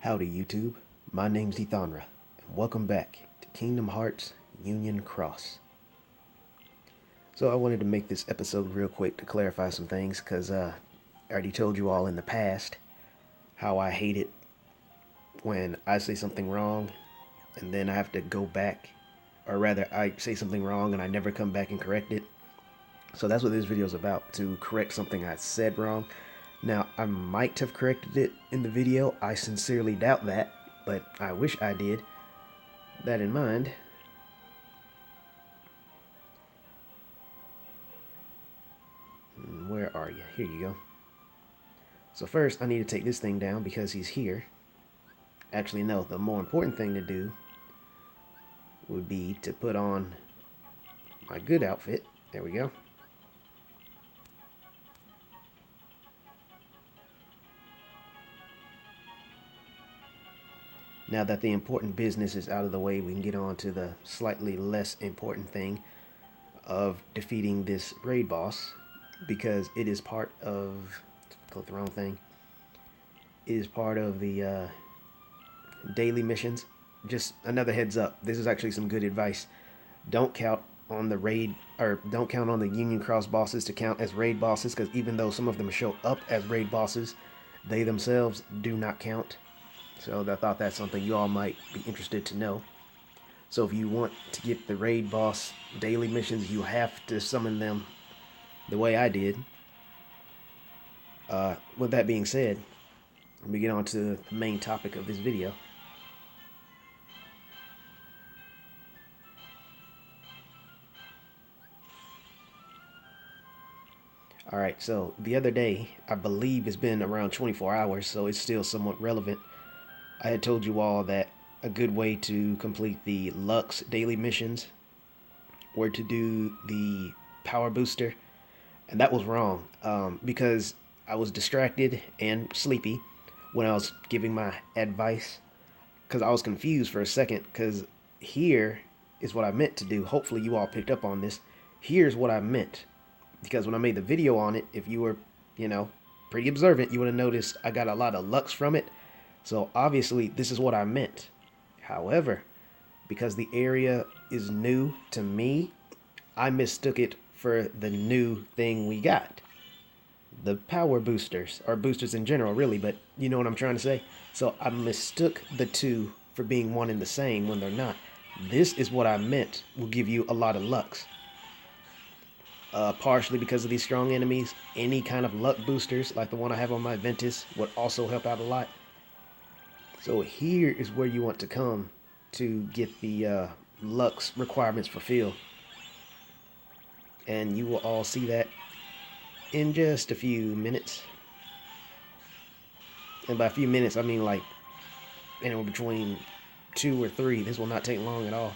Howdy YouTube, my name's Ethanra, and welcome back to Kingdom Hearts Union Cross. So I wanted to make this episode real quick to clarify some things, because I already told you all in the past how I hate it when I say something wrong, and then I have to go back, or rather I say something wrong and I never come back and correct it. So that's what this video is about, to correct something I said wrong. Now, I might have corrected it in the video. I sincerely doubt that, but I wish I did. That in mind, where are you? Here you go. So first, I need to take this thing down because he's here. Actually, no, the more important thing to do would be to put on my good outfit. There we go. Now that the important business is out of the way, we can get on to the slightly less important thing of defeating this raid boss, because it is part of, click the wrong thing, it is part of the daily missions. Just another heads up, this is actually some good advice. Don't count on the raid, or don't count on the Union Cross bosses to count as raid bosses, because even though some of them show up as raid bosses, they themselves do not count. So I thought that's something you all might be interested to know. So if you want to get the raid boss daily missions, you have to summon them the way I did. With that being said, let me get on to the main topic of this video. Alright, so the other day, I believe it's been around 24 hours, so it's still somewhat relevant. I had told you all that a good way to complete the Lux daily missions were to do the power booster, and that was wrong, because I was distracted and sleepy when I was giving my advice, because I was confused for a second, because here is what I meant to do. Hopefully you all picked up on this. Here's what I meant, because when I made the video on it, if you were, pretty observant, you would have noticed I got a lot of Lux from it. So obviously this is what I meant. However, because the area is new to me, I mistook it for the new thing we got. The power boosters, or boosters in general really, but you know what I'm trying to say. So I mistook the two for being one and the same when they're not. This is what I meant will give you a lot of Lux. Partially because of these strong enemies, any kind of luck boosters like the one I have on my Ventus would also help out a lot. So here is where you want to come to get the Lux requirements fulfilled. And you will all see that in just a few minutes. And by a few minutes, I mean like anywhere between 2 or 3. This will not take long at all.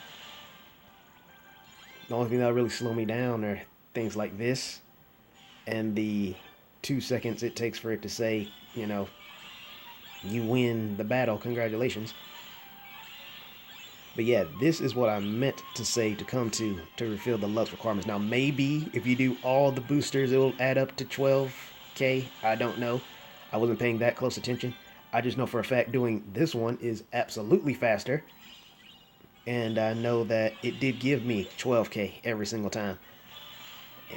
The only thing that'll really slow me down are things like this, and the 2 seconds it takes for it to say, you win the battle, congratulations. But yeah, this is what I meant to say to come to fulfill the Lux requirements. Now maybe if you do all the boosters, it'll add up to 12k. I don't know. I wasn't paying that close attention. I just know for a fact doing this one is absolutely faster. And I know that it did give me 12k every single time.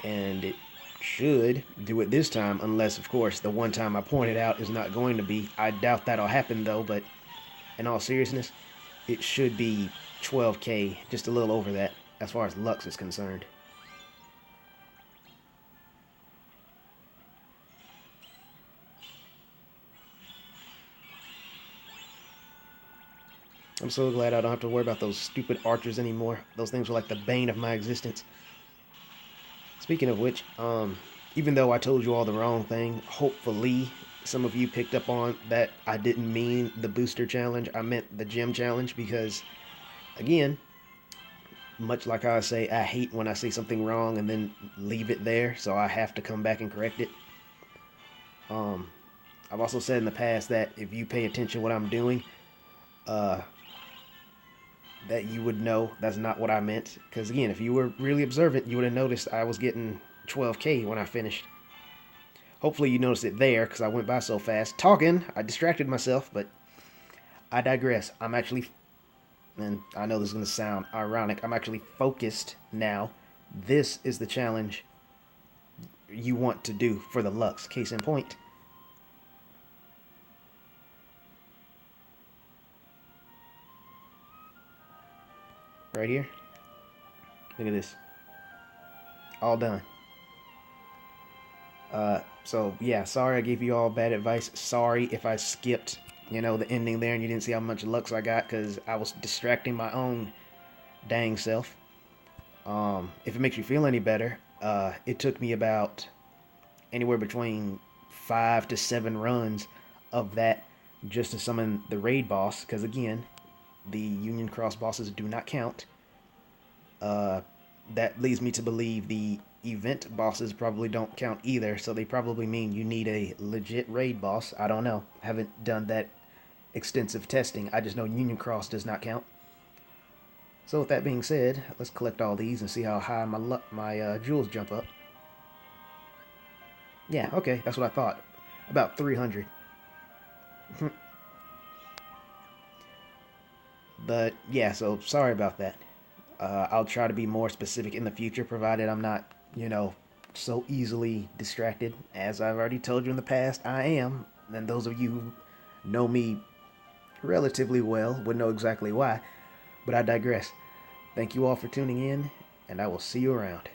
And it should do it this time, unless of course the one time I pointed out is not going to be. I doubt that'll happen though, but in all seriousness, it should be 12k, just a little over that as far as Lux is concerned. I'm so glad I don't have to worry about those stupid archers anymore. Those things were like the bane of my existence. Speaking of which, even though I told you all the wrong thing, hopefully some of you picked up on that I didn't mean the booster challenge. I meant the gem challenge, because, again, much like I say, I hate when I say something wrong and then leave it there, so I have to come back and correct it. I've also said in the past that if you pay attention to what I'm doing, that you would know that's not what I meant. Because again, if you were really observant, you would have noticed I was getting 12k when I finished. Hopefully you noticed it there, because I went by so fast talking. I distracted myself, but I digress. I'm actually, and I know this is going to sound ironic, I'm actually focused now. This is the challenge you want to do for the Lux. Case in point. Right here. Look at this. All done. So yeah, sorry I gave you all bad advice. Sorry if I skipped, the ending there and you didn't see how much Lux I got because I was distracting my own dang self. If it makes you feel any better, it took me about anywhere between 5 to 7 runs of that just to summon the raid boss. Because again, the Union Cross bosses do not count. That leads me to believe the event bosses probably don't count either, so they probably mean you need a legit raid boss. I don't know. I haven't done that extensive testing. I just know Union Cross does not count. So with that being said, let's collect all these and see how high my jewels jump up. Yeah, okay, that's what I thought. About 300. But yeah, so sorry about that. I'll try to be more specific in the future, provided I'm not, so easily distracted. As I've already told you in the past, I am. And those of you who know me relatively well would know exactly why. But I digress. Thank you all for tuning in, and I will see you around.